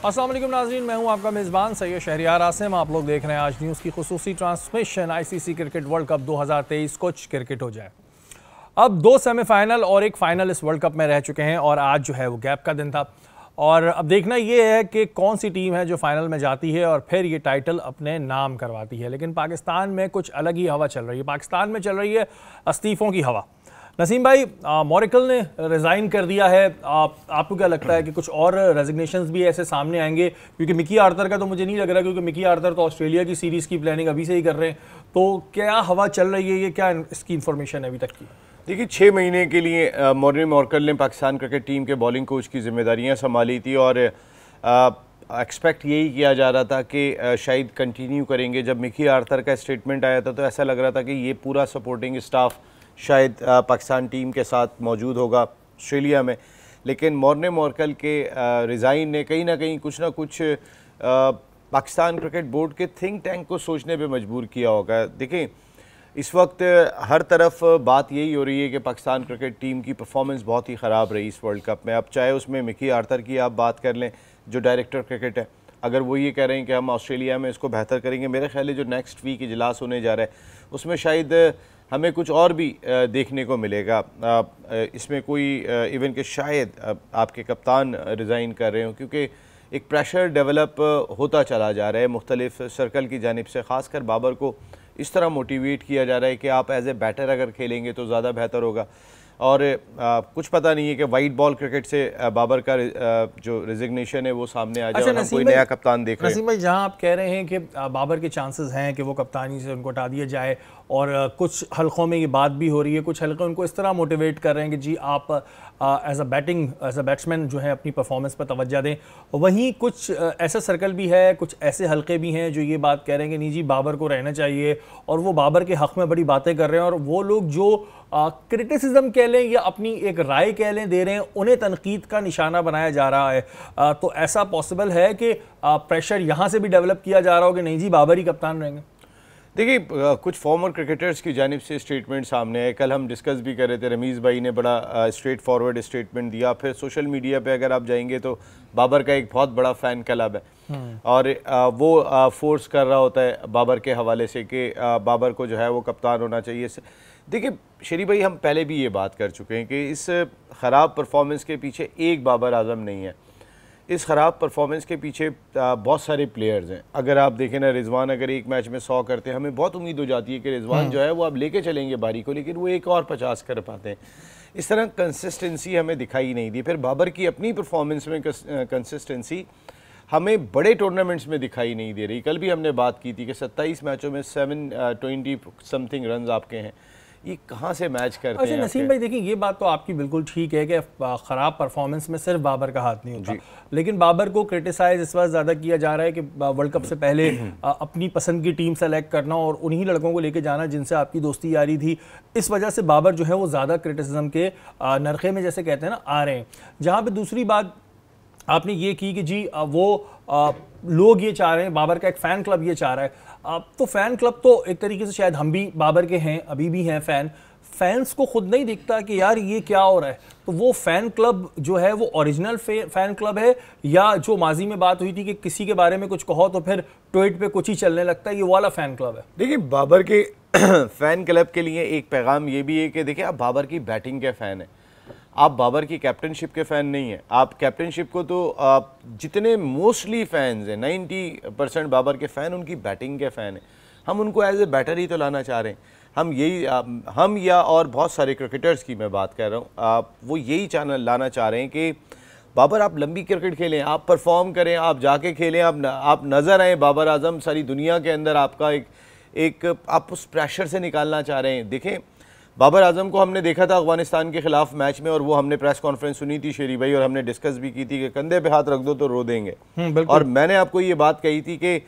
अस्सलाम वालेकुम नाज़रीन, मैं हूं आपका मेज़बान सैयद शहरियार आसिम। आप लोग देख रहे हैं आज न्यूज़ की खुसूसी transmission. ICC cricket world cup 2023 कुछ क्रिकेट हो जाए। अब 2 सेमीफाइनल और एक फाइनल इस वर्ल्ड कप में रह चुके हैं और आज जो है वो गैप का दिन था। और अब देखना ये है कि कौन सी टीम है जो फाइनल में जाती है और फिर ये टाइटल अपने नाम करवाती है। लेकिन पाकिस्तान में कुछ अलग ही हवा चल रही है। पाकिस्तान में चल रही है इस्तीफ़ों की हवा। नसीम भाई, मोरेकल ने रिज़ाइन कर दिया है। आपको क्या लगता है कि कुछ और रेजिग्नेशंस भी ऐसे सामने आएंगे? क्योंकि मिकी आर्थर का तो मुझे नहीं लग रहा, क्योंकि मिकी आर्थर तो ऑस्ट्रेलिया की सीरीज़ की प्लानिंग अभी से ही कर रहे हैं। तो क्या हवा चल रही है, ये क्या इसकी इन्फॉर्मेशन है अभी तक की? देखिए, 6 महीने के लिए मॉर्निंग मोरेकल ने पाकिस्तान क्रिकेट टीम के बॉलिंग कोच की जिम्मेदारियां संभाली थी और एक्सपेक्ट यही किया जा रहा था कि शायद कंटिन्यू करेंगे। जब मिकी आर्थर का स्टेटमेंट आया था तो ऐसा लग रहा था कि ये पूरा सपोर्टिंग स्टाफ शायद पाकिस्तान टीम के साथ मौजूद होगा ऑस्ट्रेलिया में। लेकिन मॉर्निंग मोरेकल के रिज़ाइन ने कहीं ना कहीं कुछ ना कुछ पाकिस्तान क्रिकेट बोर्ड के थिंक टैंक को सोचने पे मजबूर किया होगा। देखें, इस वक्त हर तरफ बात यही हो रही है कि पाकिस्तान क्रिकेट टीम की परफॉर्मेंस बहुत ही ख़राब रही इस वर्ल्ड कप में। अब चाहे उसमें मिकी आर्थर की आप बात कर लें, जो डायरेक्टर क्रिकेट है, अगर वो ये कह रहे हैं कि हम ऑस्ट्रेलिया में इसको बेहतर करेंगे, मेरे ख्याल है जो नेक्स्ट वीक इजलास होने जा रहा है उसमें शायद हमें कुछ और भी देखने को मिलेगा। इसमें कोई इवन कि शायद आपके कप्तान रिज़ाइन कर रहे हो, क्योंकि एक प्रेशर डेवलप होता चला जा रहा है मुख्तलिफ सर्कल की जानिब से। ख़ासकर बाबर को इस तरह मोटिवेट किया जा रहा है कि आप एज ए बैटर अगर खेलेंगे तो ज़्यादा बेहतर होगा। और कुछ पता नहीं है कि वाइट बॉल क्रिकेट से बाबर का जो रिजिग्नेशन है वो सामने आ जाए और हम कोई नया कप्तान देख रहे हैं। नसीम भाई, जहां आप कह रहे हैं कि बाबर के चांसेस हैं कि वो कप्तानी से उनको हटा दिया जाए, और कुछ हलकों में ये बात भी हो रही है, कुछ हलके उनको इस तरह मोटिवेट कर रहे हैं कि जी आप एज अ बैट्समैन जो है अपनी परफॉर्मेंस पर तवज्जो दें। वहीं कुछ ऐसा सर्कल भी है, कुछ ऐसे हलके भी हैं जो ये बात कह रहे हैं कि नहीं जी, बाबर को रहना चाहिए, और वो बाबर के हक़ में बड़ी बातें कर रहे हैं। और वो लोग जो क्रिटिसिज्म कह लें या अपनी एक राय कह लें दे रहे हैं, उन्हें तनकीद का निशाना बनाया जा रहा है। तो ऐसा पॉसिबल है कि प्रेशर यहाँ से भी डेवलप किया जा रहा हो कि नहीं जी, बाबर ही कप्तान रहेंगे? देखिए, कुछ फॉर्मर क्रिकेटर्स की जानिब से स्टेटमेंट सामने है। कल हम डिस्कस भी कर रहे थे, रमीज़ भाई ने बड़ा स्ट्रेट फॉरवर्ड स्टेटमेंट दिया। फिर सोशल मीडिया पे अगर आप जाएंगे तो बाबर का एक बहुत बड़ा फ़ैन क्लब है और वो फोर्स कर रहा होता है बाबर के हवाले से कि बाबर को जो है वो कप्तान होना चाहिए। देखिए शरीफ भाई, हम पहले भी ये बात कर चुके हैं कि इस ख़राब परफॉर्मेंस के पीछे एक बाबर आजम नहीं है। इस ख़राब परफॉर्मेंस के पीछे बहुत सारे प्लेयर्स हैं। अगर आप देखें ना, रिजवान अगर एक मैच में 100 करते हैं, हमें बहुत उम्मीद हो जाती है कि रिजवान जो है वो अब लेके चलेंगे बारी को, लेकिन वो एक और 50 कर पाते हैं। इस तरह कंसिस्टेंसी हमें दिखाई नहीं दी। फिर बाबर की अपनी परफॉर्मेंस में कंसिस्टेंसी हमें बड़े टूर्नामेंट्स में दिखाई नहीं दे रही। कल भी हमने बात की थी कि 27 मैचों में 720 समथिंग रन आपके हैं। ये कहाँ से मैच करते हैं? नसीम भाई, देखिए, ये बात तो आपकी बिल्कुल ठीक है कि ख़राब परफॉर्मेंस में सिर्फ बाबर का हाथ नहीं होता, लेकिन बाबर को क्रिटिसाइज इस वक्त ज़्यादा किया जा रहा है कि वर्ल्ड कप से पहले अपनी पसंद की टीम सेलेक्ट करना और उन्हीं लड़कों को लेके जाना जिनसे आपकी दोस्ती यारी थी। इस वजह से बाबर जो है वो ज़्यादा क्रिटिसिज्म के नरखे में, जैसे कहते हैं ना, आ रहे हैं। जहाँ पर दूसरी बात आपने ये की कि जी वो लोग ये चाह रहे हैं, बाबर का एक फ़ैन क्लब ये चाह रहा है। तो फ़ैन क्लब तो एक तरीके से शायद हम भी बाबर के हैं, अभी भी हैं फैंस को खुद नहीं दिखता कि यार ये क्या हो रहा है। तो वो फ़ैन क्लब जो है वो ओरिजिनल फ़ैन क्लब है, या जो माजी में बात हुई थी कि किसी के बारे में कुछ कहो तो फिर ट्वीट पे कुछ ही चलने लगता है, ये वाला फ़ैन क्लब है? देखिए, बाबर के फ़ैन क्लब के लिए एक पैगाम ये भी है कि देखिए, आप बाबर की बैटिंग के फ़ैन हैं, आप बाबर की कैप्टनशिप के फ़ैन नहीं हैं। आप कैप्टनशिप को तो जितने मोस्टली फ़ैन्स हैं, 90% बाबर के फ़ैन उनकी बैटिंग के फ़ैन हैं। हम उनको एज ए बैटर ही तो लाना चाह रहे हैं। हम यही हम या और बहुत सारे क्रिकेटर्स की मैं बात कर रहा हूँ, वो यही लाना चाह रहे हैं कि बाबर आप लंबी क्रिकेट खेलें, आप परफॉर्म करें, आप जाके खेलें, आप नज़र आएँ बाबर आजम सारी दुनिया के अंदर। आपका एक आप उस प्रेशर से निकालना चाह रहे हैं। देखें, बाबर आजम को हमने देखा था अफगानिस्तान के खिलाफ मैच में, और वो हमने प्रेस कॉन्फ्रेंस सुनी थी शेरी भाई, और हमने डिस्कस भी की थी कि कंधे पे हाथ रख दो तो रो देंगे। और मैंने आपको ये बात कही थी कि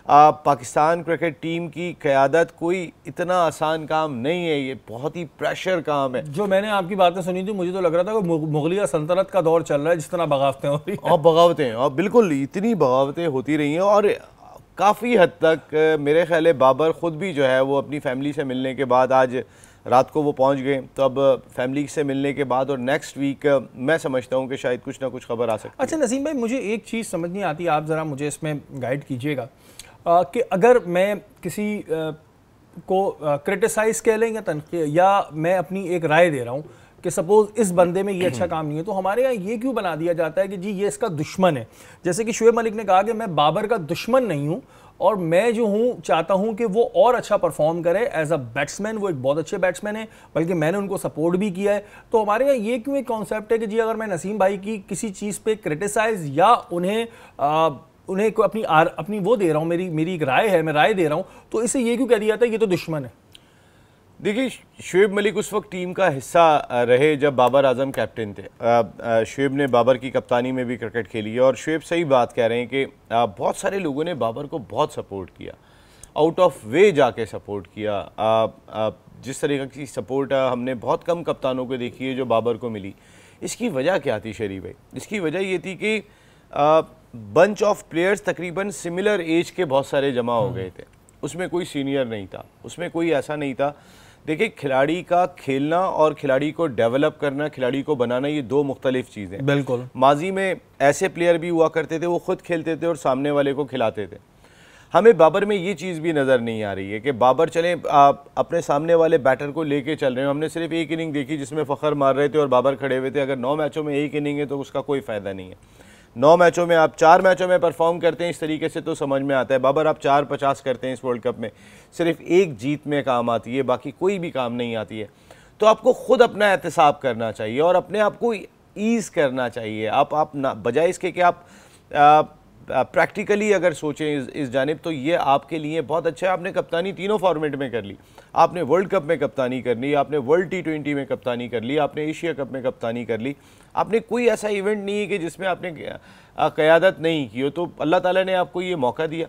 पाकिस्तान क्रिकेट टीम की क़यादत कोई इतना आसान काम नहीं है, ये बहुत ही प्रेशर काम है। जो मैंने आपकी बातें सुनी थी, मुझे तो लग रहा था कि मुगलिया सल्तनत का दौर चल रहा है, जिस तरह बगावतें हो रही हैं। और बगावतें, और बिल्कुल इतनी बगावतें होती रही हैं, और काफ़ी हद तक मेरे ख्याल है बाबर ख़ुद भी जो है वो अपनी फैमिली से मिलने के बाद आज रात को वो पहुंच गए, तो अब फैमिली से मिलने के बाद और नेक्स्ट वीक मैं समझता हूं कि शायद कुछ ना कुछ खबर आ सकती है। अच्छा नसीम भाई, मुझे एक चीज़ समझ नहीं आती, आप ज़रा मुझे इसमें गाइड कीजिएगा कि अगर मैं किसी को क्रिटिसाइज़ कह लें या तनक़ीद, या मैं अपनी एक राय दे रहा हूँ कि सपोज इस बंदे में ये अच्छा काम नहीं है, तो हमारे यहाँ ये क्यों बना दिया जाता है कि जी ये इसका दुश्मन है। जैसे कि शुएब मलिक ने कहा कि मैं बाबर का दुश्मन नहीं हूँ और मैं जो हूँ चाहता हूँ कि वो और अच्छा परफॉर्म करे एज अ बैट्समैन, वो एक बहुत अच्छे बैट्समैन है, बल्कि मैंने उनको सपोर्ट भी किया है। तो हमारे यहाँ ये क्यों एक कॉन्सेप्ट है कि जी अगर मैं नसीम भाई की किसी चीज़ पे क्रिटिसाइज या उन्हें को अपनी वो दे रहा हूँ, मेरी एक राय है, मैं राय दे रहा हूँ, तो इसे ये क्यों कह दिया जाता है ये तो दुश्मन है। देखिए, शुएब मलिक उस वक्त टीम का हिस्सा रहे जब बाबर आजम कैप्टन थे। शुएब ने बाबर की कप्तानी में भी क्रिकेट खेली है और शुएब सही बात कह रहे हैं कि बहुत सारे लोगों ने बाबर को बहुत सपोर्ट किया, आउट ऑफ वे जाके सपोर्ट किया। जिस तरीके की सपोर्ट हमने बहुत कम कप्तानों को देखी है जो बाबर को मिली। इसकी वजह क्या थी शरीफ भाई? इसकी वजह ये थी कि बंच ऑफ प्लेयर्स तकरीबन सिमिलर एज के बहुत सारे जमा हो गए थे, उसमें कोई सीनियर नहीं था, उसमें कोई ऐसा नहीं था। देखिए, खिलाड़ी का खेलना और खिलाड़ी को डेवलप करना, खिलाड़ी को बनाना, ये दो मुख्तलिफ चीज़ें। बिल्कुल। माजी में ऐसे प्लेयर भी हुआ करते थे, वो खुद खेलते थे और सामने वाले को खिलाते थे। हमें बाबर में ये चीज़ भी नज़र नहीं आ रही है कि बाबर चले अपने सामने वाले बैटर को लेके चल रहे हैं। हमने सिर्फ एक इनिंग देखी जिसमें फ़खर मार रहे थे और बाबर खड़े हुए थे। अगर 9 मैचों में एक इनिंग है तो उसका कोई फ़ायदा नहीं है। 9 मैचों में आप 4 मैचों में परफॉर्म करते हैं इस तरीके से तो समझ में आता है। बाबर आप 4-50 करते हैं इस वर्ल्ड कप में, सिर्फ एक जीत में काम आती है, बाकी कोई भी काम नहीं आती है। तो आपको खुद अपना एहतसाब करना चाहिए और अपने आप को ईज़ करना चाहिए। आप ना, बजाय इसके कि आप प्रैक्टिकली अगर सोचें इस जानिब, तो ये आपके लिए बहुत अच्छा है। आपने कप्तानी तीनों फॉर्मेट में कर ली, आपने वर्ल्ड कप में कप्तानी कर ली, आपने वर्ल्ड T20 में कप्तानी कर ली, आपने एशिया कप में कप्तानी कर ली। आपने कोई ऐसा इवेंट नहीं है कि जिसमें आपने क़यादत नहीं की हो। तो अल्लाह ताला ने आपको ये मौका दिया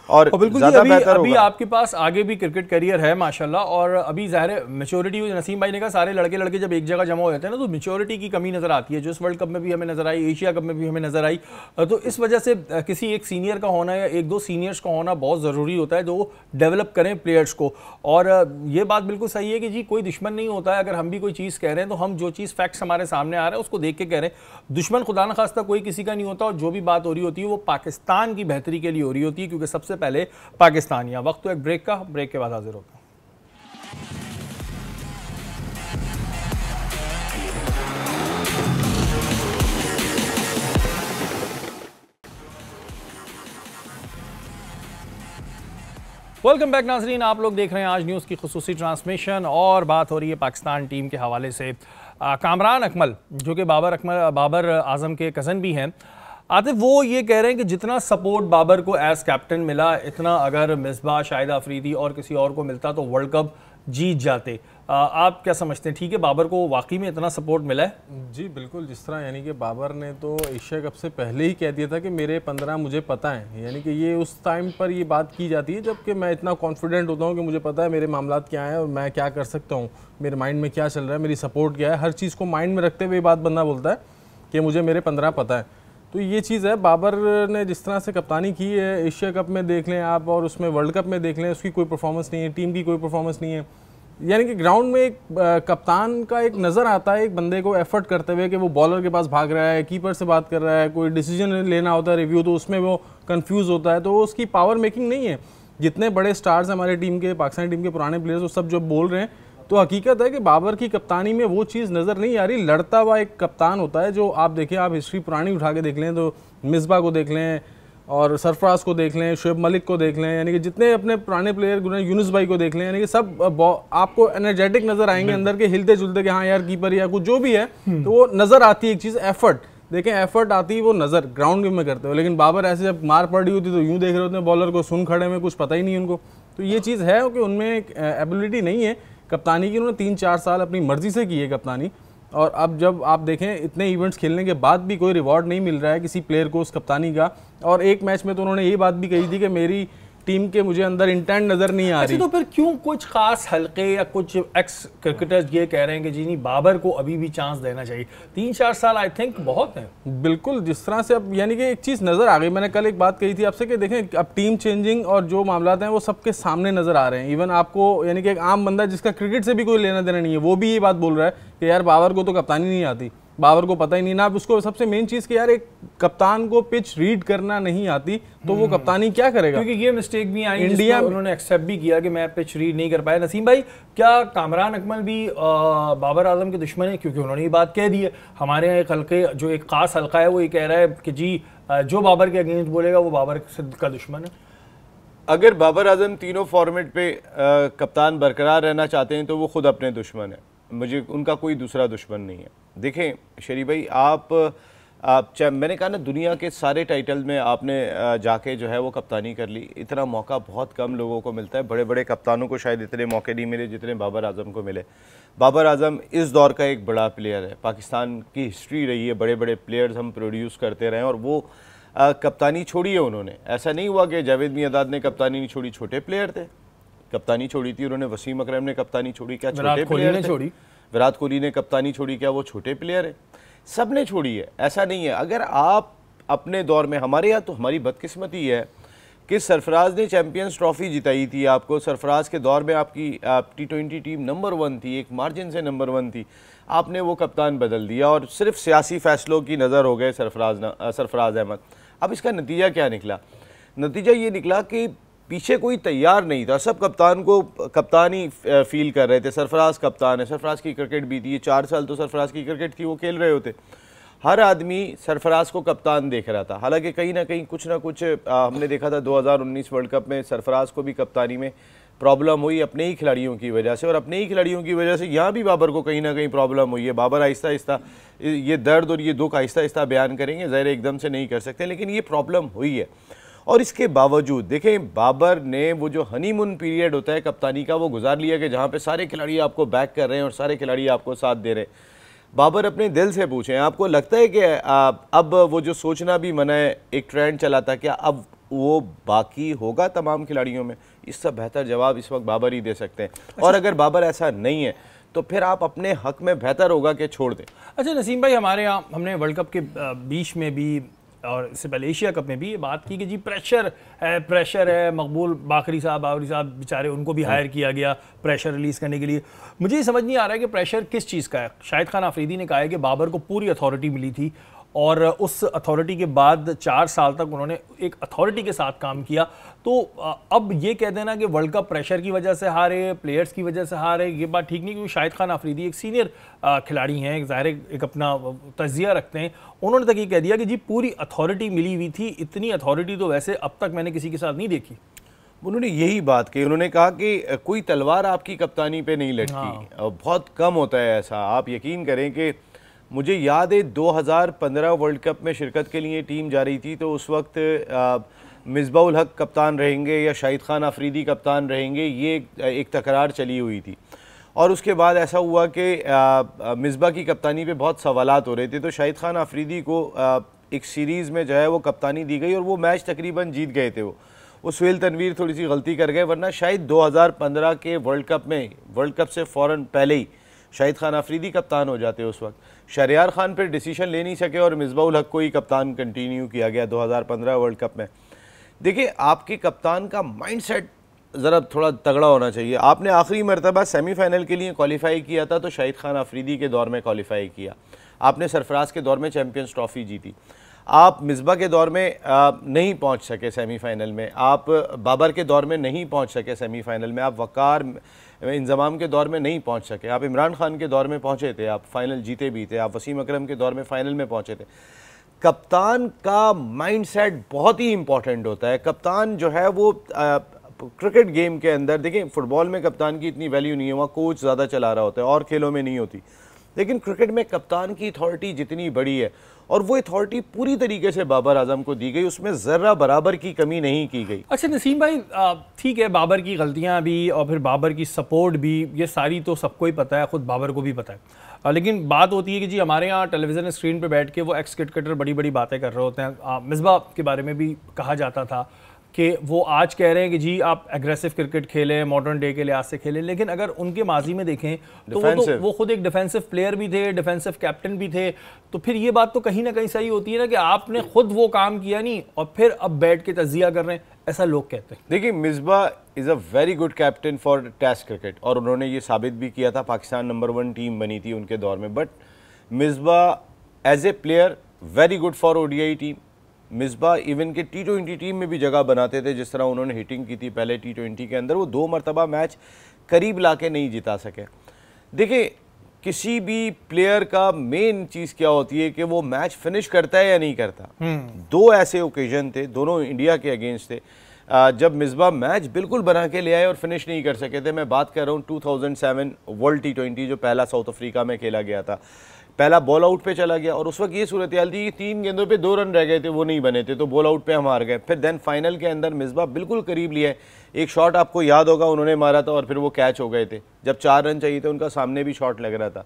और बिल्कुल अभी आपके पास आगे भी क्रिकेट करियर है माशाल्लाह, और अभी ज़ाहिर है मैच्योरिटी, नसीम भाई ने कहा सारे लड़के जब एक जगह जमा हो जाते हैं ना, तो मैच्योरिटी की कमी नज़र आती है, जो इस वर्ल्ड कप में भी हमें नज़र आई, एशिया कप में भी हमें नज़र आई। तो इस वजह से किसी एक सीनियर का होना या एक दो सीनियर्स का होना बहुत ज़रूरी होता है, जो डेवलप करें प्लेयर्स को। और ये बात बिल्कुल सही है कि जी कोई दुश्मन नहीं होता है। अगर हम भी कोई चीज़ कह रहे हैं तो हम जो चीज़ फैक्ट्स हमारे सामने आ रहा है उसको देख के कह रहे हैं। दुश्मन खुदा न खास्ता कोई किसी का नहीं होता, और जो भी बात हो रही होती है वो पाकिस्तान की बेहतरी के लिए हो रही होती है, क्योंकि सबसे पहले पाकिस्तानिया। वक्त तो एक ब्रेक का, ब्रेक के बाद हाजिर होता हूं। वेलकम बैक नाजरीन, आप लोग देख रहे हैं आज न्यूज़ की खुसूसी ट्रांसमिशन और बात हो रही है पाकिस्तान टीम के हवाले से। कामरान अकमल जो कि बाबर आजम के कज़न भी हैं, आतिफ, वो ये कह रहे हैं कि जितना सपोर्ट बाबर को एज कैप्टन मिला, इतना अगर मिसबाह, शाहिद अफरीदी और किसी और को मिलता तो वर्ल्ड कप जीत जाते। आप क्या समझते हैं, ठीक है बाबर को वाकई में इतना सपोर्ट मिला है? जी बिल्कुल, जिस तरह यानी कि बाबर ने तो एशिया कप से पहले ही कह दिया था कि मेरे 15 मुझे पता है, यानी कि ये उस टाइम पर ये बात की जाती है जबकि मैं इतना कॉन्फिडेंट होता हूँ कि मुझे पता है मेरे मामलात क्या हैं और मैं क्या कर सकता हूँ, मेरे माइंड में क्या चल रहा है, मेरी सपोर्ट क्या है, हर चीज़ को माइंड में रखते हुए बात बंदा बोलता है कि मुझे मेरे 15 पता है। तो ये चीज़ है, बाबर ने जिस तरह से कप्तानी की है, एशिया कप में देख लें आप और उसमें वर्ल्ड कप में देख लें, उसकी कोई परफॉर्मेंस नहीं है, टीम की कोई परफॉर्मेंस नहीं है। यानी कि ग्राउंड में एक कप्तान का एक नज़र आता है एक बंदे को एफर्ट करते हुए कि वो बॉलर के पास भाग रहा है, कीपर से बात कर रहा है, कोई डिसीजन लेना होता है रिव्यू, तो उसमें वो कंफ्यूज होता है, तो वो उसकी पावर मेकिंग नहीं है। जितने बड़े स्टार्स हमारे टीम के, पाकिस्तानी टीम के पुराने प्लेयर्स, वो सब जो बोल रहे हैं, तो हकीकत है कि बाबर की कप्तानी में वो चीज़ नज़र नहीं आ रही। लड़ता हुआ एक कप्तान होता है जो आप देखें, आप हिस्ट्री पुरानी उठा के देख लें तो मिसबा को देख लें और सरफराज को देख लें, शुएब मलिक को देख लें, यानी कि जितने अपने पुराने प्लेयर, यूनुस भाई को देख लें, यानी कि सब आपको एनर्जेटिक नज़र आएंगे, अंदर के हिलते जुलते कि हाँ यार कीपर या कुछ जो भी है, तो वो नज़र आती है एक चीज़, एफर्ट। देखें एफर्ट आती है वो नज़र ग्राउंड में करते हो, लेकिन बाबर ऐसे जब मार पड़ रही होती तो यूँ देख रहे होते हैं बॉलर को, सुन खड़े में, कुछ पता ही नहीं उनको। तो ये चीज़ है कि उनमें एक एबिलिटी नहीं है कप्तानी की। उन्होंने 3-4 साल अपनी मर्जी से की है कप्तानी, और अब जब आप देखें इतने इवेंट्स खेलने के बाद भी कोई रिवॉर्ड नहीं मिल रहा है किसी प्लेयर को उस कप्तानी का। और एक मैच में तो उन्होंने ये बात भी कही थी कि मेरी टीम के मुझे अंदर इंटेंट नजर नहीं आ रही। तो फिर क्यों कुछ खास हल्के या कुछ एक्स क्रिकेटर्स ये कह रहे हैं कि जी नहीं, बाबर को अभी भी चांस देना चाहिए? 3-4 साल आई थिंक बहुत है। बिल्कुल, जिस तरह से अब यानी कि एक चीज नजर आ गई, मैंने कल एक बात कही थी आपसे कि देखें अब टीम चेंजिंग और जो मामलात हैं वो सबके सामने नजर आ रहे हैं। इवन आपको यानी कि एक आम बंदा जिसका क्रिकेट से भी कोई लेना देना नहीं है, वो भी ये बात बोल रहा है कि यार बाबर को तो कप्तानी नहीं आती, बाबर को पता ही नहीं ना। उसको सबसे मेन चीज कि यार एक कप्तान को पिच रीड करना नहीं आती तो वो कप्तानी क्या करेगा? क्योंकि ये मिस्टेक भी आई इंडिया, उन्होंने एक्सेप्ट भी किया कि मैं पिच रीड नहीं कर पाया। नसीम भाई, क्या कामरान अकमल भी बाबर आजम के दुश्मन है? क्योंकि उन्होंने ये बात कह दी है। हमारे यहाँ एक हल्के, जो एक खास हल्का है, वो ये कह रहा है कि जी जो बाबर के अगेंस्ट बोलेगा वो बाबर का दुश्मन है। अगर बाबर आजम तीनों फॉर्मेट पे कप्तान बरकरार रहना चाहते हैं तो वो खुद अपने दुश्मन है, मुझे उनका कोई दूसरा दुश्मन नहीं है। देखें शरीफ भाई, आप मैंने कहा ना, दुनिया के सारे टाइटल में आपने जाके जो है वो कप्तानी कर ली। इतना मौका बहुत कम लोगों को मिलता है, बड़े बड़े कप्तानों को शायद इतने मौके नहीं मिले जितने बाबर आजम को मिले। बाबर आजम इस दौर का एक बड़ा प्लेयर है, पाकिस्तान की हिस्ट्री रही है, बड़े बड़े प्लेयर्स हम प्रोड्यूस करते रहे और वो कप्तानी छोड़ी है उन्होंने। ऐसा नहीं हुआ कि जावेद मियांदाद ने कप्तानी नहीं छोड़ी, छोटे प्लेयर थे, कप्तानी छोड़ी थी उन्होंने। वसीम अकरम ने कप्तानी छोड़ी, क्या छोटे प्लेयर ने छोड़ी? विराट कोहली ने कप्तानी छोड़ी, क्या वो छोटे प्लेयर है? सब ने छोड़ी है, ऐसा नहीं है। अगर आप अपने दौर में, हमारे यहाँ तो हमारी बदकिस्मती है कि सरफराज ने चैंपियंस ट्रॉफी जिताई थी आपको। सरफराज के दौर में आपकी T20 टीम नंबर 1 थी, एक मार्जिन से नंबर 1 थी। आपने वो कप्तान बदल दिया और सिर्फ सियासी फैसलों की नज़र हो गए सरफराज अहमद। अब इसका नतीजा क्या निकला? नतीजा ये निकला कि पीछे कोई तैयार नहीं था, सब कप्तान को कप्तान ही फील कर रहे थे। सरफराज कप्तान है, सरफराज की क्रिकेट भी थी, 4 साल तो सरफराज की क्रिकेट थी, वो खेल रहे होते। हर आदमी सरफराज को कप्तान देख रहा था। हालांकि कहीं ना कहीं कुछ ना कुछ हमने देखा था 2019 वर्ल्ड कप में सरफराज को भी कप्तानी में प्रॉब्लम हुई अपने ही खिलाड़ियों की वजह से, और अपने ही खिलाड़ियों की वजह से यहाँ भी बाबर को कहीं ना कहीं प्रॉब्लम हुई है। बाबर आहिस्ता आहिस्ता ये दर्द और ये दुख आहिस्ता आहिस्ता बयान करेंगे, ज़ाहिर एकदम से नहीं कर सकते, लेकिन ये प्रॉब्लम हुई है। और इसके बावजूद देखें, बाबर ने वो जो हनीमून पीरियड होता है कप्तानी का, वो गुजार लिया कि जहाँ पे सारे खिलाड़ी आपको बैक कर रहे हैं और सारे खिलाड़ी आपको साथ दे रहे हैं। बाबर अपने दिल से पूछें, आपको लगता है कि अब वो जो सोचना भी मना है, एक ट्रेंड चला था, क्या अब वो बाकी होगा तमाम खिलाड़ियों में? इससे बेहतर जवाब इस वक्त बाबर ही दे सकते हैं। और अगर बाबर ऐसा नहीं है तो फिर आप अपने हक में बेहतर होगा कि छोड़ दें। अच्छा नसीम भाई, हमारे यहाँ हमने वर्ल्ड कप के बीच में भी और इससे पहले एशिया कप में भी ये बात की कि जी प्रेशर है। मकबूल बाबरी साहब बेचारे, उनको भी हायर किया गया प्रेशर रिलीज़ करने के लिए। मुझे ये समझ नहीं आ रहा है कि प्रेशर किस चीज़ का है। शाहिद खान अफरीदी ने कहा है कि बाबर को पूरी अथॉरिटी मिली थी और उस अथॉरिटी के बाद 4 साल तक उन्होंने एक अथॉरिटी के साथ काम किया। तो अब ये कह देना कि वर्ल्ड कप प्रेशर की वजह से हारे, प्लेयर्स की वजह से हारे, ये बात ठीक नहीं, क्योंकि शाहिद खान अफरीदी एक सीनियर खिलाड़ी हैं, ज़ाहिर एक अपना तज्जिया रखते हैं। उन्होंने तक ये कह दिया कि जी पूरी अथॉरिटी मिली हुई थी। इतनी अथॉरिटी तो वैसे अब तक मैंने किसी के साथ नहीं देखी। उन्होंने यही बात कही, उन्होंने कहा कि कोई तलवार आपकी कप्तानी पे नहीं लटकी। बहुत कम होता है ऐसा। आप यकीन करें कि मुझे याद है 2015 वर्ल्ड कप में शिरकत के लिए टीम जा रही थी, तो उस वक्त मिसबाउल हक कप्तान रहेंगे या शाहिद खान अफरीदी कप्तान रहेंगे, ये एक तकरार चली हुई थी। और उसके बाद ऐसा हुआ कि मिसबा की कप्तानी पे बहुत सवालात हो रहे थे, तो शाहिद खान अफरीदी को एक सीरीज़ में जो है वो कप्तानी दी गई और वो मैच तकरीबन जीत गए थे। वो सुहेल तनवीर थोड़ी सी गलती कर गए, वरना शायद 2015 के वर्ल्ड कप से फ़ौरन पहले ही शाहिद खान अफरीदी कप्तान हो जाते। उस वक्त शहरयार खान पर डिसीजन ले नहीं सके और मिसबाउल हक को ही कप्तान कंटिन्यू किया गया 2015 वर्ल्ड कप में। देखिए, आपके कप्तान का माइंडसेट ज़रा थोड़ा तगड़ा होना चाहिए। आपने आखिरी मरतबा सेमीफाइनल के लिए क्वालिफाई किया था तो शाहिद खान अफरीदी के दौर में क्वालिफाई किया। आपने सरफराज के दौर में चैम्पियंस ट्रॉफ़ी जीती। आप मिसबा के दौर में नहीं पहुंच सके सेमीफाइनल में, आप बाबर के दौर में नहीं पहुंच सके सेमीफाइनल में, आप वकार इंजमाम के दौर में नहीं पहुंच सके, आप इमरान खान के दौर में पहुंचे थे, आप फाइनल जीते भी थे, आप वसीम अकरम के दौर में फाइनल में पहुंचे थे। कप्तान का माइंडसेट बहुत ही इंपॉर्टेंट होता है। कप्तान जो है वो क्रिकेट गेम के अंदर, देखें फुटबॉल में कप्तान की इतनी वैल्यू नहीं है, वहाँ कोच ज़्यादा चला रहा होता है, और खेलों में नहीं होती, लेकिन क्रिकेट में कप्तान की अथॉरिटी जितनी बड़ी है, और वो अथॉरिटी पूरी तरीके से बाबर आजम को दी गई, उसमें ज़र्रा बराबर की कमी नहीं की गई। अच्छा नसीम भाई, ठीक है, बाबर की गलतियां भी और फिर बाबर की सपोर्ट भी, ये सारी तो सबको ही पता है, खुद बाबर को भी पता है। लेकिन बात होती है कि जी हमारे यहाँ टेलीविज़न स्क्रीन पे बैठ के वो एक्स क्रिकेटर बड़ी बड़ी बातें कर रहे होते हैं। मिसबा के बारे में भी कहा जाता था कि वो आज कह रहे हैं कि जी आप एग्रेसिव क्रिकेट खेलें, मॉडर्न डे के लिहाज से खेलें, लेकिन अगर उनके माजी में देखें तो वो खुद एक डिफेंसिव प्लेयर भी थे, डिफेंसिव कैप्टन भी थे, तो फिर ये बात तो कहीं ना कहीं सही होती है ना कि आपने खुद वो काम किया नहीं और फिर अब बैठ के तजिया कर रहे हैं, ऐसा लोग कहते हैं। देखिए, Misbah is a very good captain for test cricket और उन्होंने ये साबित भी किया था, पाकिस्तान नंबर 1 टीम बनी थी उनके दौर में। But Misbah as a player very good for ODI team. Misbah even के T20 टीम में भी जगह बनाते थे, जिस तरह उन्होंने हिटिंग की थी पहले T20 के अंदर। वो 2 मरतबा मैच करीब लाके नहीं जिता सके। देखिए, किसी भी प्लेयर का मेन चीज़ क्या होती है कि वो मैच फिनिश करता है या नहीं करता। 2 ऐसे ओकेजन थे, दोनों इंडिया के अगेंस्ट थे, जब मिसबा मैच बिल्कुल बना के ले आए और फिनिश नहीं कर सके थे। मैं बात कर रहा हूँ 2007 वर्ल्ड T20 जो पहला साउथ अफ्रीका में खेला गया था। पहला बॉल आउट पे चला गया और उस वक्त ये सूरत हाल थी कि 3 गेंदों पे 2 रन रह गए थे, वो नहीं बने थे, तो बॉल आउट पे हम हार गए। फिर देन फाइनल के अंदर मिसबा बिल्कुल करीब लिया है, एक शॉट आपको याद होगा उन्होंने मारा था और फिर वो कैच हो गए थे। जब 4 रन चाहिए थे उनका सामने भी शॉट लग रहा था।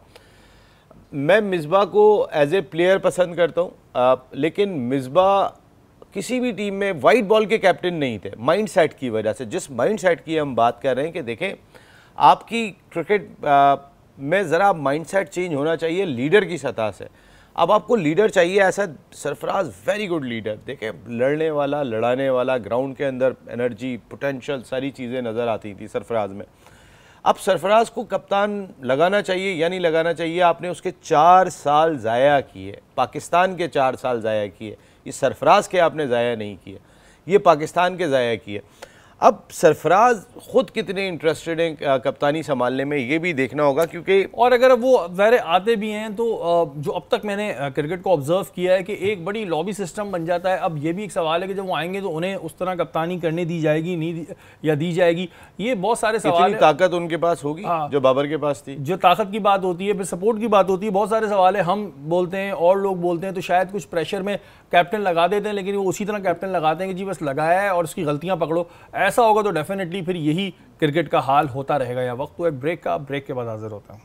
मैं मिसबा को एज ए प्लेयर पसंद करता हूँ, लेकिन मिसबा किसी भी टीम में वाइट बॉल के कैप्टन नहीं थे, माइंड सेट की वजह से। जिस माइंड सेट की हम बात कर रहे हैं कि देखें, आपकी क्रिकेट में ज़रा माइंडसेट चेंज होना चाहिए लीडर की सतह से। अब आपको लीडर चाहिए ऐसा, सरफराज वेरी गुड लीडर, देखें लड़ने वाला, लड़ाने वाला, ग्राउंड के अंदर एनर्जी, पोटेंशियल, सारी चीज़ें नज़र आती थी सरफराज में। अब सरफराज को कप्तान लगाना चाहिए या नहीं लगाना चाहिए, आपने उसके 4 साल ज़ाया किए, पाकिस्तान के 4 साल ज़ाया किए। ये सरफराज के आपने ज़ाया नहीं किए, ये पाकिस्तान के ज़ाया किए। अब सरफराज खुद कितने इंटरेस्टेड हैं कप्तानी संभालने में, ये भी देखना होगा, क्योंकि और अगर वो ज़ाहिर आते भी हैं तो जो अब तक मैंने क्रिकेट को ऑब्जर्व किया है कि एक बड़ी लॉबी सिस्टम बन जाता है। अब ये भी एक सवाल है कि जब वो आएंगे तो उन्हें उस तरह कप्तानी करने दी जाएगी नहीं या दी जाएगी, ये बहुत सारे सवाल इतनी ताकत उनके पास होगी जो बाबर के पास थी। जो ताकत की बात होती है, फिर सपोर्ट की बात होती है, बहुत सारे सवाल है। हम बोलते हैं और लोग बोलते हैं, तो शायद कुछ प्रेशर में कैप्टन लगा देते हैं, लेकिन वो उसी तरह कैप्टन लगाते हैं कि जी बस लगाया है और उसकी गलतियां पकड़ो। ऐसा होगा तो डेफिनेटली फिर यही क्रिकेट का हाल होता रहेगा। या वक्त तो एक ब्रेक का, ब्रेक के बाद हाजिर होता हूं।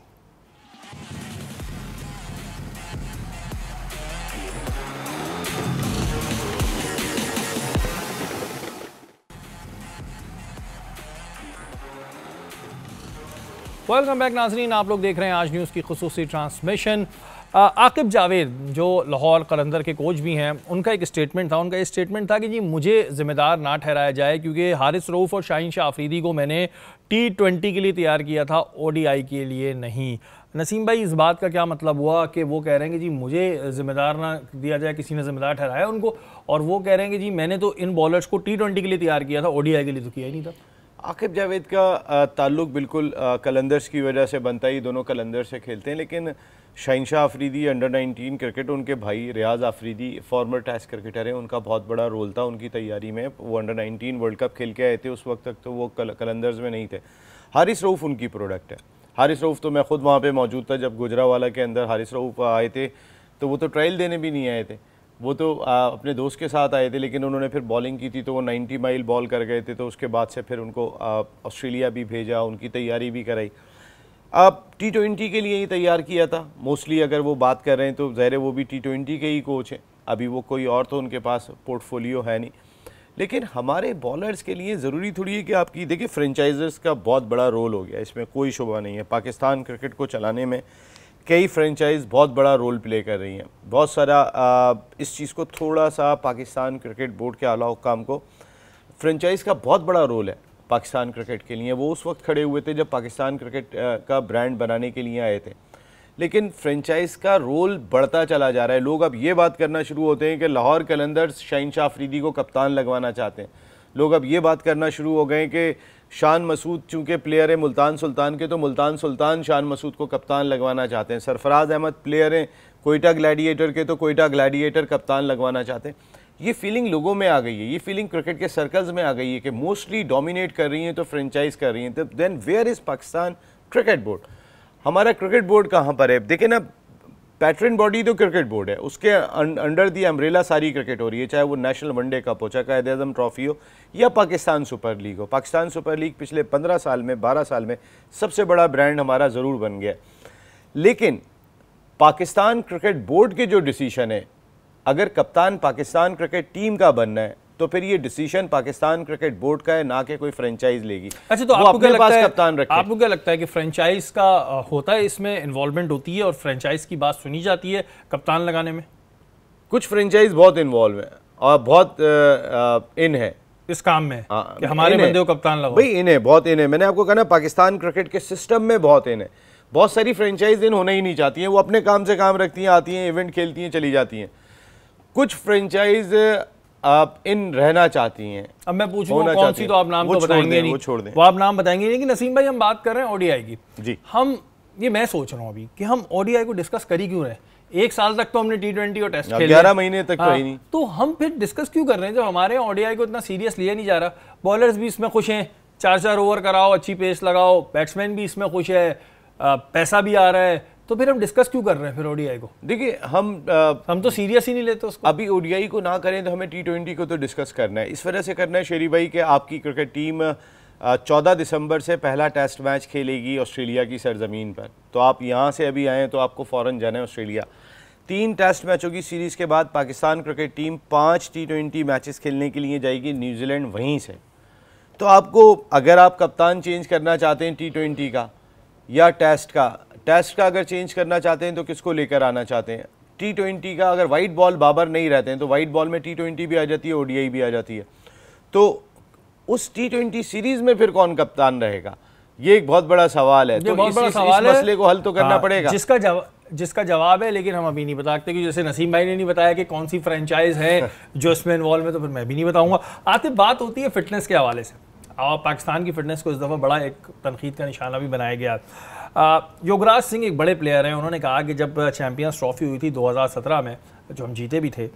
वेलकम बैक नाजरीन, आप लोग देख रहे हैं आज न्यूज़ की खुसूसी ट्रांसमिशन। आकिब जावेद जो लाहौर कलंदर के कोच भी हैं, उनका एक स्टेटमेंट था। उनका ये स्टेटमेंट था कि जी मुझे ज़िम्मेदार ना ठहराया जाए, क्योंकि हारिस रऊफ़ और शाहीन शाह अफरीदी को मैंने T20 के लिए तैयार किया था, ODI के लिए नहीं। नसीम भाई, इस बात का क्या मतलब हुआ कि वो कह रहे हैं कि जी मुझे ज़िम्मेदार ना दिया जाए, किसी ने ज़िम्मेदार ठहराया उनको, और वो कह रहे हैं कि जी मैंने तो इन बॉलर्स को T20 के लिए तैयार किया था, ODI के लिए तो किया ही नहीं था। आकिब जावेद का ताल्लुक बिल्कुल कलंदर्स की वजह से बनता ही, दोनों कलंदर से खेलते हैं। लेकिन शाहीन शाह अफरीदी अंडर 19 क्रिकेट, उनके भाई रियाज अफरीदी फॉर्मर टेस्ट क्रिकेटर हैं, उनका बहुत बड़ा रोल था उनकी तैयारी में। वो अंडर 19 वर्ल्ड कप खेल के आए थे, उस वक्त तक तो वो कलंदर्स में नहीं थे। हारिस रऊफ़ उनकी प्रोडक्ट है। हारिस रऊफ़ तो मैं खुद वहाँ पे मौजूद था जब गुजरावाला के अंदर हारिस रऊफ़ आए थे, तो वो तो ट्रायल देने भी नहीं आए थे, वो तो अपने दोस्त के साथ आए थे। लेकिन उन्होंने फिर बॉलिंग की थी तो वो 90 माइल बॉल कर गए थे, तो उसके बाद से फिर उनको ऑस्ट्रेलिया भी भेजा, उनकी तैयारी भी कराई। अब T20 के लिए ही तैयार किया था मोस्टली, अगर वो बात कर रहे हैं तो ज़ाहिर है वो भी T20 के ही कोच हैं, अभी वो कोई और तो उनके पास पोर्टफोलियो है नहीं। लेकिन हमारे बॉलर्स के लिए ज़रूरी थोड़ी है कि आपकी, देखिए फ्रेंचाइजर्स का बहुत बड़ा रोल हो गया, इसमें कोई शुबा नहीं है। पाकिस्तान क्रिकेट को चलाने में कई फ्रेंचाइज बहुत बड़ा रोल प्ले कर रही हैं, बहुत सारा इस चीज़ को थोड़ा सा पाकिस्तान क्रिकेट बोर्ड के आला हुक्काम को, फ्रेंचाइज का बहुत बड़ा रोल है पाकिस्तान क्रिकेट के लिए। वो उस वक्त खड़े हुए थे जब पाकिस्तान क्रिकेट का ब्रांड बनाने के लिए आए थे, लेकिन फ्रेंचाइज का रोल बढ़ता चला जा रहा है। लोग अब ये बात करना शुरू होते हैं कि लाहौर कलंदर्स शाहीन शाह अफरीदी को कप्तान लगवाना चाहते हैं। लोग अब ये बात करना शुरू हो गए कि शान मसूद चूँकि प्लेयर है मुल्तान सुल्तान के, तो मुल्तान सुल्तान शान मसूद को कप्तान लगवाना चाहते हैं। सरफराज अहमद प्लेयर हैं कोयटा ग्लैडिएटर के, तो कोयटा ग्लैडिएटर कप्तान लगवाना चाहते हैं। ये फीलिंग लोगों में आ गई है, ये फीलिंग क्रिकेट के सर्कल्स में आ गई है कि मोस्टली डोमिनेट कर रही हैं तो फ्रेंचाइज कर रही हैं। तो then where is Pakistan cricket board? हमारा क्रिकेट बोर्ड कहाँ पर है? देखिए ना, पैटर्न बॉडी तो क्रिकेट बोर्ड है, उसके अंडर दी अम्ब्रेला सारी क्रिकेट हो रही है, चाहे वो नेशनल वनडे कप हो, चाहे कायद-ए-आज़म ट्रॉफी हो या पाकिस्तान सुपर लीग हो। पाकिस्तान सुपर लीग पिछले 15 साल में 12 साल में सबसे बड़ा ब्रांड हमारा ज़रूर बन गया। लेकिन पाकिस्तान क्रिकेट बोर्ड के जो डिसीशन है, अगर कप्तान पाकिस्तान क्रिकेट टीम का बनना है तो फिर ये डिसीजन पाकिस्तान क्रिकेट बोर्ड का है, ना कि कोई फ्रेंचाइज लेगी। अच्छा, तो आपको क्या लगता है कि फ्रेंचाइज का होता है, इसमें इन्वॉल्वमेंट होती है और फ्रेंचाइज की बात सुनी जाती है कप्तान लगाने में? कुछ फ्रेंचाइज बहुत इन्वॉल्व है और बहुत इन है इस काम में कि हमारे बंदे को कप्तान लगाओ। भाई इन्हें बहुत इन है, मैंने आपको कहा ना पाकिस्तान क्रिकेट के सिस्टम में बहुत इन है। बहुत सारी फ्रेंचाइज इन होना ही नहीं चाहती हैं, वो अपने काम से काम रखती हैं, आती हैं, इवेंट खेलती हैं, चली जाती हैं। कुछ फ्रेंचाइज आप इन रहना चाहती हैं। अब मैं पूछूंगा कौन सी, तो आप नाम तो बताएंगे नहीं, वो छोड़ दें, वो आप नाम बताएंगे नहीं। कि नसीम भाई हम बात कर रहे हैं ओडीआई की जी, मैं सोच रहा हूँ अभी कि हम ओडीआई को डिस्कस कर ही क्यों रहे हैं। एक साल तक तो हमने T20 और टेस्ट खेले, 11 महीने तक तो ही नहीं, तो हम फिर डिस्कस क्यों कर रहे हैं जब हमारे यहाँ ओडीआई को इतना सीरियस लिया नहीं जा रहा। बॉलर्स भी इसमें खुश हैं, 4-4 ओवर कराओ, अच्छी पेस लगाओ, बैट्समैन भी इसमें खुश है, पैसा भी आ रहा है, तो फिर हम डिस्कस क्यों कर रहे हैं फिर ओडीआई को? देखिए हम तो सीरियस ही नहीं लेते उसको। अभी ओडीआई को ना करें तो हमें T20 को तो डिस्कस करना है। इस वजह से करना है शेरी भाई कि आपकी क्रिकेट टीम 14 दिसंबर से पहला टेस्ट मैच खेलेगी ऑस्ट्रेलिया की सरजमीन पर। तो आप यहाँ से अभी आएँ तो आपको फ़ौरन जाना है ऑस्ट्रेलिया। 3 टेस्ट मैचों की सीरीज़ के बाद Pakistan cricket team 5 T20 matches खेलने के लिए जाएगी न्यूजीलैंड वहीं से। तो आपको अगर आप कप्तान चेंज करना चाहते हैं T20 का या टेस्ट का अगर चेंज करना चाहते हैं तो किसको लेकर आना चाहते हैं? T20 का अगर वाइट बॉल बाबर नहीं रहते हैं तो वाइट बॉल में T20 भी आ जाती है, ओडीआई भी आ जाती है। तो उस T20 सीरीज में फिर कौन कप्तान रहेगा, ये एक बहुत बड़ा सवाल है। तो इस मसले को हल तो करना पड़ेगा, जिसका जवाब है, लेकिन हम अभी नहीं बताते कि जैसे नसीम भाई ने नहीं बताया कि कौन सी फ्रेंचाइज है जो इसमें इन्वॉल्व है, तो फिर मैं भी नहीं बताऊंगा। आते बात होती है फिटनेस के हवाले से, और पाकिस्तान की फिटनेस को इस दफ़ा बड़ा एक तनकीद का निशाना भी बनाया गया। युवराज सिंह एक बड़े प्लेयर हैं, उन्होंने कहा कि जब चैंपियंस ट्रॉफी हुई थी 2017 में, जो हम जीते भी थे,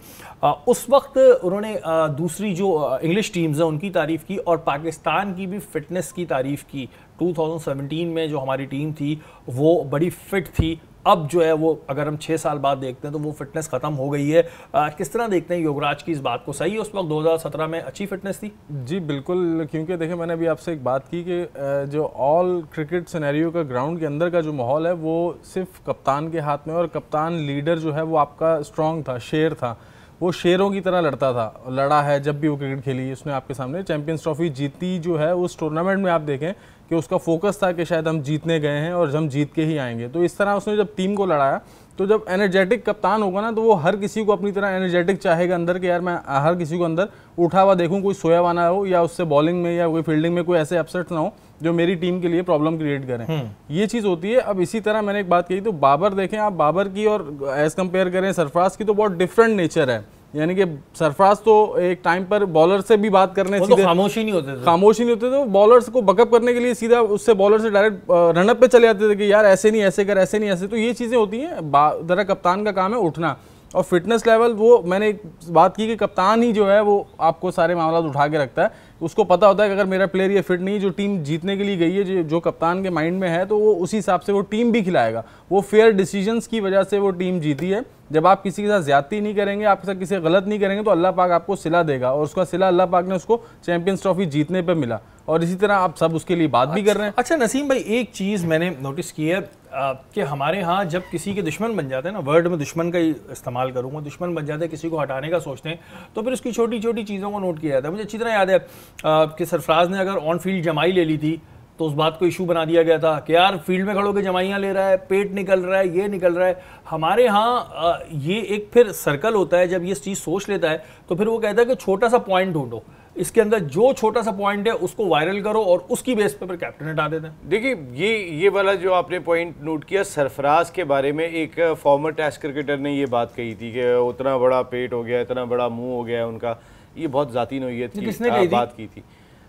उस वक्त उन्होंने दूसरी जो इंग्लिश टीम्स हैं उनकी तारीफ़ की और पाकिस्तान की भी फिटनेस की तारीफ़ की। 2017 में जो हमारी टीम थी वो बड़ी फिट थी, अब जो है वो अगर हम 6 साल बाद देखते हैं तो वो फिटनेस ख़त्म हो गई है। किस तरह देखते हैं योगराज की इस बात को? सही है, उस वक्त 2017 में अच्छी फिटनेस थी? जी बिल्कुल, क्योंकि देखिए मैंने अभी आपसे एक बात की कि जो ऑल क्रिकेट सिनेरियो का ग्राउंड के अंदर का जो माहौल है वो सिर्फ कप्तान के हाथ में, और कप्तान लीडर जो है वो आपका स्ट्रॉन्ग था, शेर था, वो शेरों की तरह लड़ता था, लड़ा है जब भी वो क्रिकेट खेली उसने आपके सामने। चैंपियंस ट्रॉफी जीती जो है उस टूर्नामेंट में आप देखें कि उसका फोकस था कि शायद हम जीतने गए हैं और हम जीत के ही आएंगे। तो इस तरह उसने जब टीम को लड़ाया, तो जब एनर्जेटिक कप्तान होगा ना तो वो हर किसी को अपनी तरह एनर्जेटिक चाहेगा अंदर कि यार मैं हर किसी को अंदर उठा हुआ देखूं, कोई सोया हुआ ना हो, या उससे बॉलिंग में या कोई फील्डिंग में कोई ऐसे अपसेट ना हो जो मेरी टीम के लिए प्रॉब्लम क्रिएट करें। ये चीज़ होती है। अब इसी तरह मैंने एक बात कही, तो बाबर देखें आप, बाबर की और एज कंपेयर करें सरफराज की तो बहुत डिफरेंट नेचर है। यानी कि सरफराज तो एक टाइम पर बॉलर से भी बात करने सीधे तो खामोश ही नहीं होते थे, बॉलर्स को बकअप करने के लिए सीधा उससे बॉलर से डायरेक्ट रनअप पे चले जाते थे कि यार ऐसे नहीं ऐसे कर, ऐसे नहीं ऐसे। तो ये चीज़ें होती हैं, जरा कप्तान का काम है उठना। और फिटनेस लेवल वो मैंने एक बात की कि कप्तान ही जो है वो आपको सारे मामला उठा के रखता है। उसको पता होता है कि अगर मेरा प्लेयर ये फिट नहीं, जो टीम जीतने के लिए गई है, जो कप्तान के माइंड में है, तो वो उसी हिसाब से वो टीम भी खिलाएगा। वो फेयर डिसीजंस की वजह से वो टीम जीती है। जब आप किसी के साथ ज्यादती नहीं करेंगे, आपके साथ किसी गलत नहीं करेंगे, तो अल्लाह पाक आपको सिला देगा, और उसका सिला अल्लाह पाक ने उसको चैंपियंस ट्रॉफी जीतने पे मिला। और इसी तरह आप सब उसके लिए बात भी कर रहे हैं। अच्छा नसीम भाई, एक चीज़ मैंने नोटिस की है कि हमारे यहाँ जब किसी के दुश्मन बन जाते हैं ना, वर्ड में दुश्मन का ही इस्तेमाल करूँगा, दुश्मन बन जाते हैं, किसी को हटाने का सोचते हैं, तो फिर उसकी छोटी छोटी चीज़ों को नोट किया जाता है। मुझे अच्छी तरह याद है कि सरफराज ने अगर ऑन फील्ड जमाई ले ली थी तो उस बात को इशू बना दिया गया था कि यार फील्ड में खड़ो के जमाइयाँ ले रहा है, पेट निकल रहा है, ये निकल रहा है। हमारे यहाँ ये एक फिर सर्कल होता है, जब ये चीज़ सोच लेता है तो फिर वो कहता है कि छोटा सा पॉइंट ढूंढो, इसके अंदर जो छोटा सा पॉइंट है उसको वायरल करो, और उसकी बेस पे फिर कैप्टन हटा देते हैं। देखिए ये वाला जो आपने पॉइंट नोट किया सरफराज के बारे में, एक फॉर्मर टेस्ट क्रिकेटर ने ये बात कही थी कि उतना बड़ा पेट हो गया, इतना बड़ा मुंह हो गया उनका, ये बहुत ज़ाती नौइयत की बात की थी।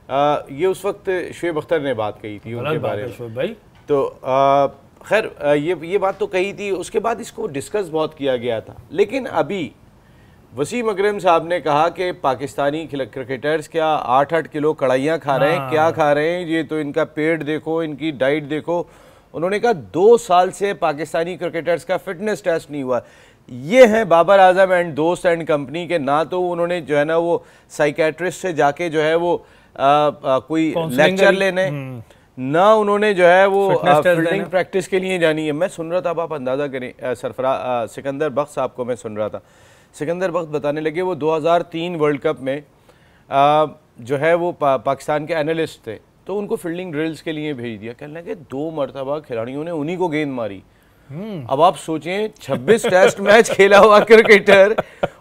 ये उस वक्त शुएब अख्तर ने बात कही थी उनके बारे में भाई। तो खैर ये बात तो कही थी, उसके बाद इसको डिस्कस बहुत किया गया था। लेकिन अभी वसीम अकरम साहब ने कहा कि पाकिस्तानी क्रिकेटर्स क्या 8-8 किलो कढ़ाइयाँ खा रहे हैं, क्या खा रहे हैं, ये तो इनका पेट देखो, इनकी डाइट देखो। उन्होंने कहा 2 साल से पाकिस्तानी क्रिकेटर्स का फिटनेस टेस्ट नहीं हुआ। ये हैं बाबर आजम एंड दोस्त एंड कंपनी के, ना तो उन्होंने जो है ना वो साइकेट्रिस्ट से जाके जो है वो कोई लेक्चर लेने, ना उन्होंने जो है वो फील्डिंग प्रैक्टिस के लिए जानी है। मैं सुन रहा था, अब आप अंदाज़ा करें, सिकंदर बख्श साहब को मैं सुन रहा था, सिकंदर बख्श बताने लगे वो 2003 वर्ल्ड कप में जो है वो पाकिस्तान के एनालिस्ट थे, तो उनको फील्डिंग ड्रिल्स के लिए भेज दिया। कहने लगे 2 मरतबा खिलाड़ियों ने उन्हीं को गेंद मारी। अब आप सोचें 26 टेस्ट मैच खेला हुआ क्रिकेटर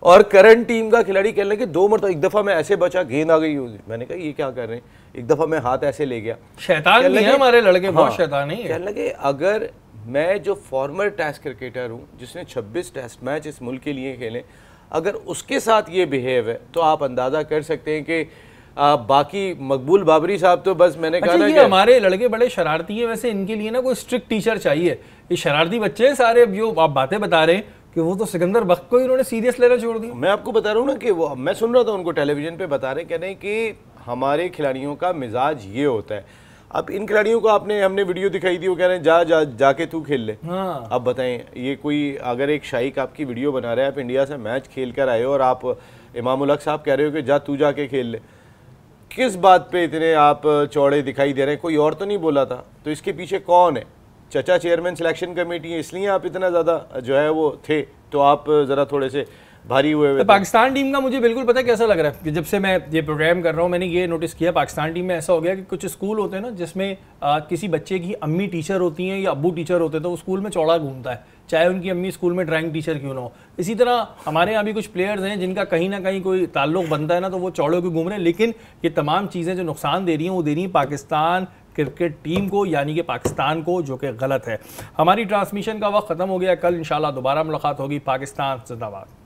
और करंट टीम का खिलाड़ी कहने लगे 2 मरतबा, एक दफ़ा मैं ऐसे बचा गेंद आ गई। मैंने कहा ये क्या कर रहे हैं, एक दफ़ा मैं हाथ ऐसे ले गया। शैतान नहीं है हमारे लड़के, बहुत शैतान नहीं है। कहने लगे अगर मैं जो फॉर्मर टेस्ट क्रिकेटर हूँ जिसने 26 टेस्ट मैच इस मुल्क के लिए खेले, अगर उसके साथ ये बिहेव है तो आप अंदाज़ा कर सकते हैं कि बाकी मकबूल बाबरी साहब तो बस मैंने कहा ना कि हमारे लड़के बड़े शरारती हैं। वैसे इनके लिए ना कोई स्ट्रिक्ट टीचर चाहिए। ये शरारती बच्चे हैं सारे, जो आप बातें बता रहे हैं कि वो तो सिकंदर बख्त को इन्होंने सीरियस लेना छोड़ दिया। मैं आपको बता रहा हूँ ना कि वो, मैं सुन रहा था उनको टेलीविजन पे बता रहे, कह रहे हैं कि हमारे खिलाड़ियों का मिजाज ये होता है। अब इन खिलाड़ियों को हमने वीडियो दिखाई थी, वो कह रहे हैं जाके तू खेल ले। हाँ। अब बताएं, ये कोई अगर एक शाइक आपकी वीडियो बना रहा है, आप इंडिया से मैच खेल कर आए हो और आप इमाम उल हक साहब कह रहे हो कि तू जाके खेल ले, किस बात पे इतने आप चौड़े दिखाई दे रहे हैं? कोई और तो नहीं बोला था, तो इसके पीछे कौन है? चचा चेयरमैन सिलेक्शन कमेटी है, इसलिए आप इतना ज़्यादा जो है वो थे, तो आप ज़रा थोड़े से भारी हुए। तो पाकिस्तान टीम का मुझे बिल्कुल पता है कैसा लग रहा है कि जब से मैं ये प्रोग्राम कर रहा हूँ, मैंने ये नोटिस किया पाकिस्तान टीम में ऐसा हो गया कि कुछ स्कूल होते हैं ना जिसमें किसी बच्चे की अम्मी टीचर होती हैं या अब्बू टीचर होते हैं, तो वो स्कूल में चौड़ा घूमता है, चाहे उनकी अम्मी स्कूल में ड्राइंग टीचर क्यों ना हो। इसी तरह हमारे यहाँ भी कुछ प्लेयर्स हैं जिनका कहीं ना कहीं कोई ताल्लुक बनता है ना, तो वो चौड़े क्यों घूम रहे हैं। लेकिन ये तमाम चीज़ें जो नुकसान दे रही हैं वो दे रही हैं पाकिस्तान क्रिकेट टीम को, यानी कि पाकिस्तान को, जो कि गलत है। हमारी ट्रांसमिशन का वक्त ख़त्म हो गया। कल इंशाल्लाह दोबारा मुलाकात होगी। पाकिस्तान जिंदाबाद।